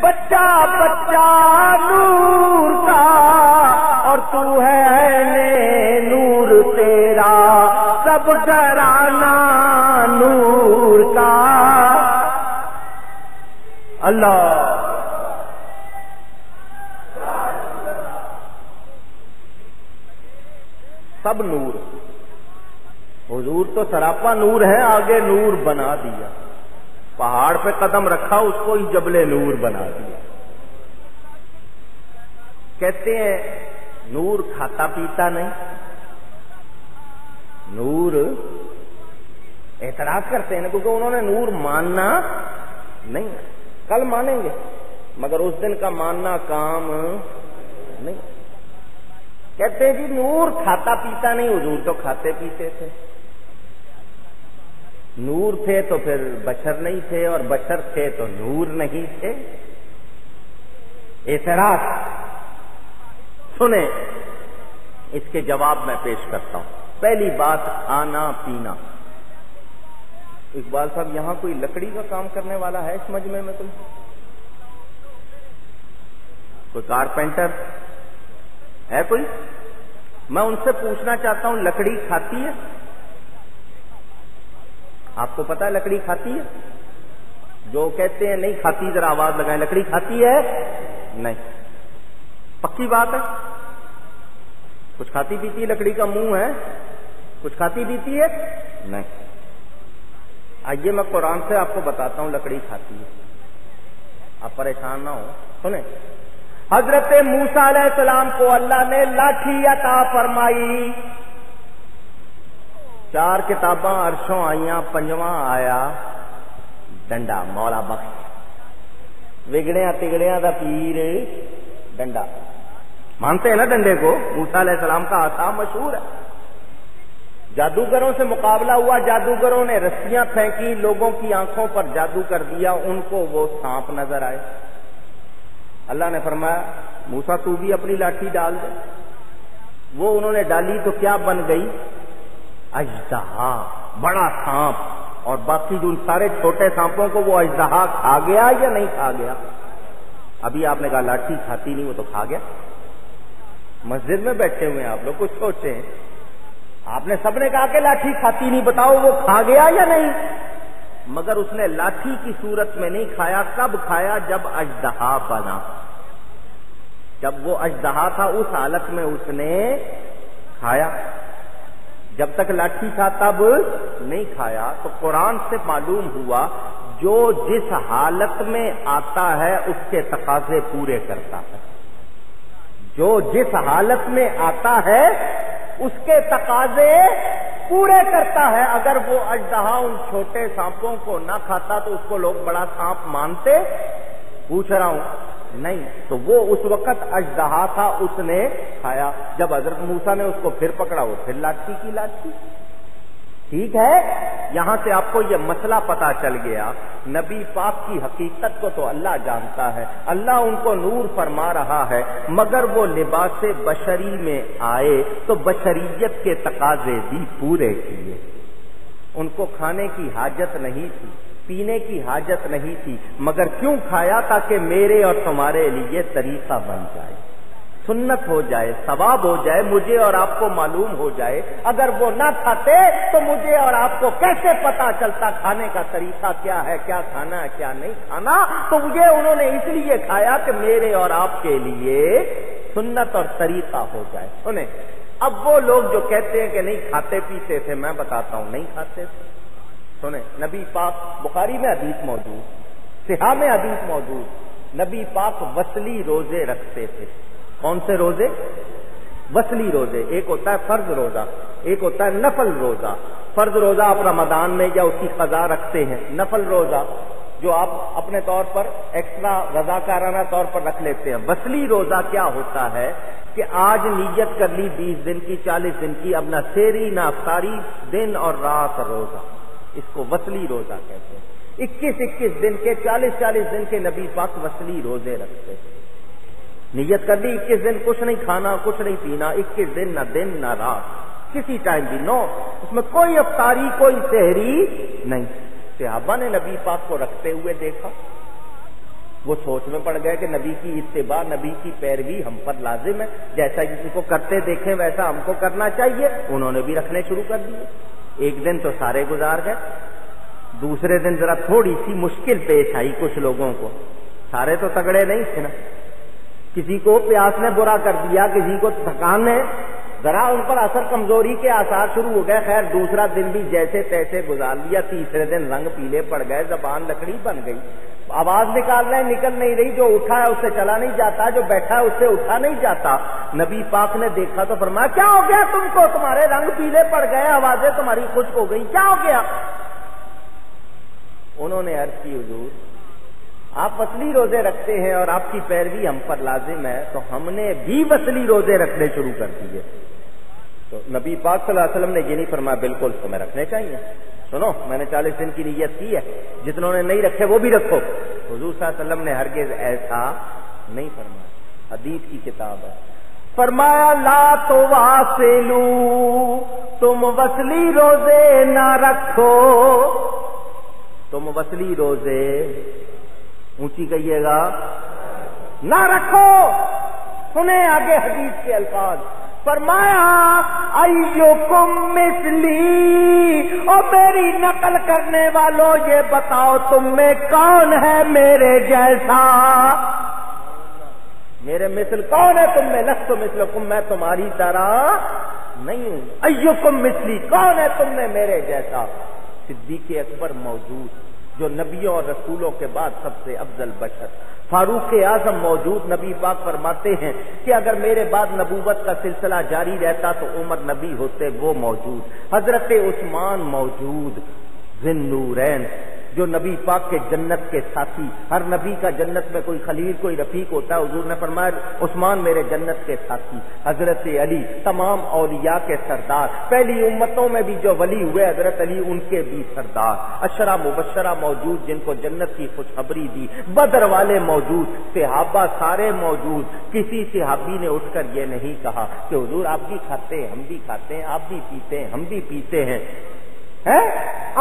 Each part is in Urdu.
بچہ بچہ نور کا اور تو ہے نور تیرا سب گھرانہ نور کا. اللہ سب نور. حضور تو سراپا نور ہے, آگے نور بنا دیا. پہاڑ پہ قدم رکھا اس کو ہی جبل نور بنا دیا. کہتے ہیں نور کھاتا پیتا نہیں. نور اعتراض کرتے ہیں کیونکہ انہوں نے نور ماننا نہیں. کل مانیں گے مگر اس دن کا ماننا کام نہیں. کہتے ہیں جی نور کھاتا پیتا نہیں. حضور تو کھاتے پیتے تھے. نور تھے تو پھر بشر نہیں تھے, اور بشر تھے تو نور نہیں تھے. اعتراض سنیں, اس کے جواب میں پیش کرتا ہوں. پہلی بات کھانا پینا. اقبال صاحب یہاں کوئی لکڑی کا کام کرنے والا ہے اس مجمع میں؟ کوئی کارپینٹر ہے کوئی؟ میں ان سے پوچھنا چاہتا ہوں لکڑی کھاتی ہے؟ آپ کو پتا ہے لکڑی کھاتی ہے؟ جو کہتے ہیں نہیں کھاتی ذرا آواز لگائیں. لکڑی کھاتی ہے؟ نہیں. پکی بات ہے. کچھ کھاتی پیتی ہے. لکڑی کا منہ ہے, کچھ کھاتی پیتی ہے؟ نہیں. آئیے میں قرآن سے آپ کو بتاتا ہوں لکڑی کھاتی ہے. آپ پریشان نہ ہو, سنیں. حضرت موسیٰ علیہ السلام کو اللہ نے لاٹھی عطا فرمائی. 4 کتاباں عرشوں آئیاں, 5واں آیا ڈنڈا. مولا بخش وگڑیاں تگڑیاں دا پیر ڈنڈا. مانتے ہیں نا ڈنڈے کو؟ موسیٰ علیہ السلام کا عصا مشہور ہے. جادوگروں سے مقابلہ ہوا, جادوگروں نے رسیاں پھینکی, لوگوں کی آنکھوں پر جادو کر دیا, ان کو وہ سانپ نظر آئے. اللہ نے فرمایا موسیٰ تو بھی اپنی لاٹھی ڈال دے. وہ انہوں نے ڈالی تو کیا بن گئی؟ اژدہا, بڑا سانپ. اور باقی جو سارے چھوٹے سانپوں کو وہ اژدہا کھا گیا یا نہیں کھا گیا؟ ابھی آپ نے کہا لاٹھی کھاتی نہیں, وہ تو کھا گیا. مسجد میں بیٹھے ہوئے ہیں آپ لوگ, کچھ سوچیں. آپ نے سب نے کہا کہ لاٹھی کھاتی نہیں, بتاؤ وہ کھا گیا یا نہیں؟ مگر اس نے لاٹھی کی صورت میں نہیں کھایا. کب کھایا؟ جب اژدہا بنا. جب وہ اژدہا تھا اس حالت میں اس نے کھایا. جب تک لاٹھی تھا تب نہیں کھایا. تو قرآن سے معلوم ہوا جو جس حالت میں آتا ہے اس کے تقاضے پورے کرتا ہے. جو جس حالت میں آتا ہے اس کے تقاضے پورے کرتا ہے. اگر وہ اژدہا ان چھوٹے سانپوں کو نہ کھاتا تو اس کو لوگ بڑا سانپ مانتے؟ پوچھ رہا ہوں. نہیں. تو وہ اس وقت اژدہا تھا, اس نے کھایا. جب حضرت موسیٰ نے اس کو پھر پکڑا, وہ پھر لاٹھی کی لاٹھی. ٹھیک ہے, یہاں سے آپ کو یہ مسئلہ پتا چل گیا. نبی پاک کی حقیقت کو تو اللہ جانتا ہے. اللہ ان کو نور فرما رہا ہے, مگر وہ لباس بشری میں آئے تو بشریت کے تقاضے بھی پورے کیے. ان کو کھانے کی حاجت نہیں تھی, پینے کی حاجت نہیں تھی, مگر کیوں کھایا؟ تاکہ میرے اور تمہارے لیے طریقہ بن جائے, سنت ہو جائے, ثواب ہو جائے, مجھے اور آپ کو معلوم ہو جائے. اگر وہ نہ کھاتے تو مجھے اور آپ کو کیسے پتا چلتا کھانے کا طریقہ کیا ہے, کیا کھانا ہے کیا نہیں کھانا؟ تو یہ انہوں نے اس لیے کھایا کہ میرے اور آپ کے لیے سنت اور طریقہ ہو جائے. سنیں, اب وہ لوگ جو کہتے ہیں کہ نہیں کھاتے پیتے تھے, میں بتاتا ہوں نہیں کھاتے تھے. سنیں, نبی پاک, بخاری میں حدیث موجود, صحیح میں حدیث موجود, نبی پاک وصلی روزے رکھتے تھے. کون سے روزے؟ وصلی روزے. ایک ہوتا ہے فرض روزہ, ایک ہوتا ہے نفل روزہ. فرض روزہ آپ رمضان میں یا اس کی قضا رکھتے ہیں. نفل روزہ جو آپ اپنے طور پر ایکسٹرا رضاکارانہ طور پر رکھ لیتے ہیں. وصلی روزہ کیا ہوتا ہے کہ آج نیت کر لی 20 دن کی, 40 دن کی, اب نہ سحری نہ افطاری, دن اور رات روزہ. اس کو وصلی روزہ کہتے ہیں. 21 دن کے, 40 دن کے نبی پاک وصلی روزے رکھتے ہیں. نیت کر لی 21 دن کچھ نہیں کھانا کچھ نہیں پینا, 21 دن نہ دن نہ رات, کسی ٹائم بھی نو, اس میں کوئی افطاری کوئی سحری نہیں. صحابہ نے نبی پاک کو رکھتے ہوئے دیکھا. وہ سوچ میں پڑ گئے کہ نبی کی اتباع، نبی کی پیروی ہم پر لازم ہے، جیسا کسی کو کرتے دیکھیں ویسا ہم کو کرنا چاہیے۔ انہوں نے بھی رکھنے شروع کر دیے۔ ایک دن تو سارے گزار گئے، دوسرے دن ذرا تھوڑی سی مشکل پیش آئی کچھ لوگوں کو، سارے تو تگڑے نہیں تھے نا، کسی کو پیاس نے برا کر دیا، کسی کو تھکان نے، ذرا ان پر اثر کمزوری کے آثار شروع ہو گئے۔ خیر دوسرا دن بھی جیسے تیسے گزار لیا، تیسرے دن رنگ پیلے پڑ گئے، زبان لکڑی بن گئی، آواز نکال رہے نکل نہیں رہی، جو اٹھا ہے اس سے چلا نہیں جاتا، جو بیٹھا ہے اس سے اٹھا نہیں جاتا۔ نبی پاک نے دیکھا تو فرمایا کیا ہو گیا تم کو، تمہارے رنگ پیلے پڑ گئے، آوازیں تمہاری خشک ہو گئی، کیا ہو گیا؟ انہوں نے عرض کی حضور آپ وصلی روزے رکھتے ہیں اور آپ کی پیروی ہم پر لازم ہے، تو ہم نے بھی وصلی روزے رکھنے شروع کر دیے۔ تو نبی پاک صلی اللہ علیہ وسلم نے یہ نہیں فرمایا بالکل تمہیں رکھنے چاہیے، سنو میں نے 40 دن کی نیت کی ہے، جتنوں نے نہیں رکھے وہ بھی رکھو۔ حضور صلی اللہ علیہ وسلم نے ہرگز ایسا نہیں فرمایا۔ حدیث کی کتاب ہے، فرمایا لا تواصلو، تم وصلی روزے نہ رکھو، تم وصلی روزے اونچی کہیے گا نہ رکھو۔ سنیں آگے حدیث کے الفاظ، فرمایا ایوکم مثلی، اور میری نقل کرنے والوں یہ بتاؤ تم میں کون ہے میرے جیسا، میرے مثل کون ہے تم میں؟ لست مثلکم، میں تمہاری طرح نہیں ہوں۔ ایوکم مثلی، کون ہے تم میں میرے جیسا؟ صدیق اکبر موجود، جو نبیوں اور رسولوں کے بعد سب سے افضل بشر، فاروق اعظم موجود، نبی پاک فرماتے ہیں کہ اگر میرے بعد نبوت کا سلسلہ جاری رہتا تو عمر نبی ہوتے، وہ موجود، حضرت عثمان موجود، ذی النورین، جو نبی پاک کے جنت کے ساتھی، ہر نبی کا جنت میں کوئی خلیل کوئی رفیق ہوتا ہے، حضور نے فرمایا عثمان میرے جنت کے ساتھی، حضرت علی تمام اولیاء کے سردار، پہلی امتوں میں بھی جو ولی ہوئے حضرت علی ان کے بھی سردار، عشرہ مبشرہ موجود جن کو جنت کی خوشخبری دی، بدر والے موجود، صحابہ سارے موجود۔ کسی صحابی نے اٹھ کر یہ نہیں کہا کہ حضور آپ بھی کھاتے ہیں ہم بھی کھاتے ہیں، آپ بھی پیتے ہیں ہم بھی پیتے ہیں،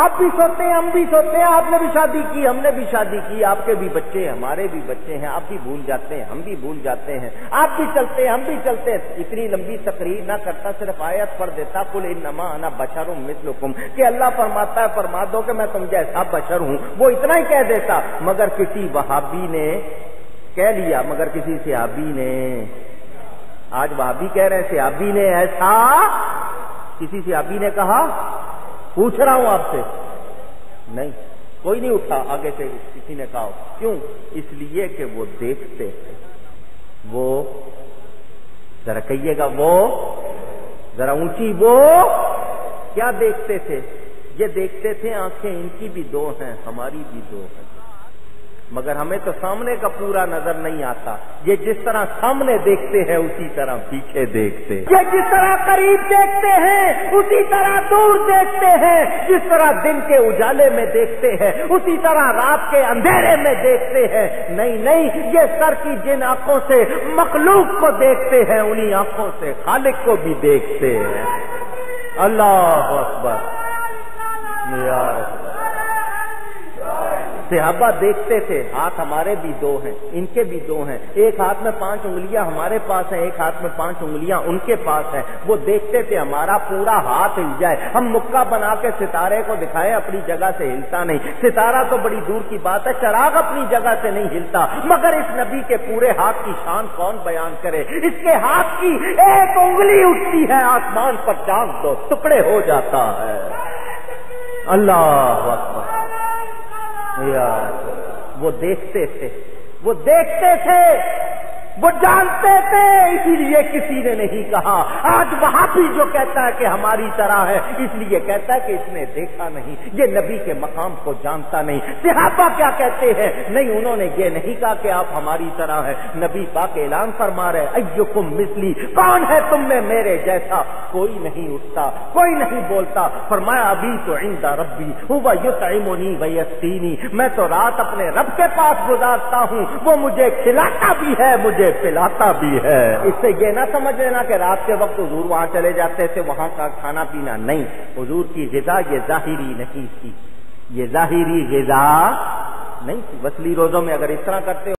آپ بھی سوتے ہیں ہم بھی سوتے ہیں، آپ نے بھی شادی کی ہم نے بھی شادی کی، آپ کے بھی بچے ہیں ہمارے بھی بچے ہیں، آپ بھی بھول جاتے ہیں ہم بھی بھول جاتے ہیں، آپ بھی چلتے ہیں ہم بھی چلتے ہیں۔ اتنی لمبی تقریر نہ کرتا، صرف آیت پڑھ دیتا قل انما انا بشر مثلکم، کہ اللہ فرماتا ہے فرما دو کہ میں تم جیسا بشر ہوں، وہ اتنا ہی کہہ دیتا۔ مگر کسی وہابی نے کہہ لیا، مگر کسی صحابی نے، آج وہابی کہہ رہے ہیں صحابی نے ایسا، کسی صحابی نے کہا؟ پوچھ رہا ہوں آپ سے، نہیں کوئی نہیں اٹھا آگے سے کسی نے کہا۔ کیوں؟ اس لیے کہ وہ دیکھتے تھے، وہ ذرا کہیے گا، وہ ذرا اونچی، وہ کیا دیکھتے تھے؟ یہ دیکھتے تھے آنکھیں ان کی بھی دو ہیں ہماری بھی دو ہیں، مگر ہمیں تو سامنے کا پورا نظر نہیں آتا۔ یہ جس طرح سامنے دیکھتے ہیں اسی طرح پیچھے دیکھتے، یہ جس طرح قریب دیکھتے ہیں اسی طرح دور دیکھتے ہیں، جس طرح دن کے اجالے میں دیکھتے ہیں اسی طرح رات کے اندھیرے میں دیکھتے ہیں۔ نہیں نہیں، یہ سر کی جن آنکھوں سے مخلوق کو دیکھتے ہیں انہی آنکھوں سے خالق کو بھی دیکھتے ہیں۔ اللہ اکبر، یا رسول۔ صحابہ دیکھتے تھے، ہاتھ ہمارے بھی دو ہیں ان کے بھی دو ہیں، ایک ہاتھ میں 5 انگلیاں ہمارے پاس ہیں، ایک ہاتھ میں 5 انگلیاں ان کے پاس ہیں۔ وہ دیکھتے تھے ہمارا پورا ہاتھ ہل جائے، ہم مکہ بنا کے ستارے کو دکھائیں اپنی جگہ سے ہلتا نہیں، ستارہ تو بڑی دور کی بات ہے، چراغ اپنی جگہ سے نہیں ہلتا، مگر اس نبی کے پورے ہاتھ کی شان کون بیان کرے؟ اس کے ہاتھ کی ایک انگلی اٹھتی ہے آسمان پر، چاند دو ٹکڑے ہو جاتا ہے۔ اللہ اکبر، وہ دیکھتے تھے، وہ دیکھتے تھے، وہ جانتے تھے، اسی لیے کسی نے نہیں کہا۔ آج وہاں بھی جو کہتا ہے کہ ہماری طرح ہے، اس لیے کہتا ہے کہ اس نے دیکھا نہیں، یہ نبی کے مقام کو جانتا نہیں۔ صحابہ کیا کہتے ہیں؟ نہیں، انہوں نے یہ نہیں کہا کہ آپ ہماری طرح ہے، نبی پاک اعلان فرما رہے ایکم مثلی، کون ہے تم میں میرے جیسا؟ کوئی نہیں اٹھتا، کوئی نہیں بولتا۔ فرمایا ابھی تو عند ربی ہوا یطعمنی ویسقینی، میں تو رات اپنے رب کے پاس گزارتا ہوں، وہ مجھے کھلاتا بھی ہے مجھے پلاتا بھی ہے۔ اس سے یہ نہ سمجھ لینا کہ رات کے وقت حضور وہاں چلے جاتے تھے، وہاں کا کھانا پینا نہیں، حضور کی غذا یہ ظاہری نہیں تھی، یہ ظاہری غذا نہیں تھی۔ وصلی روزوں میں اگر اس طرح کرتے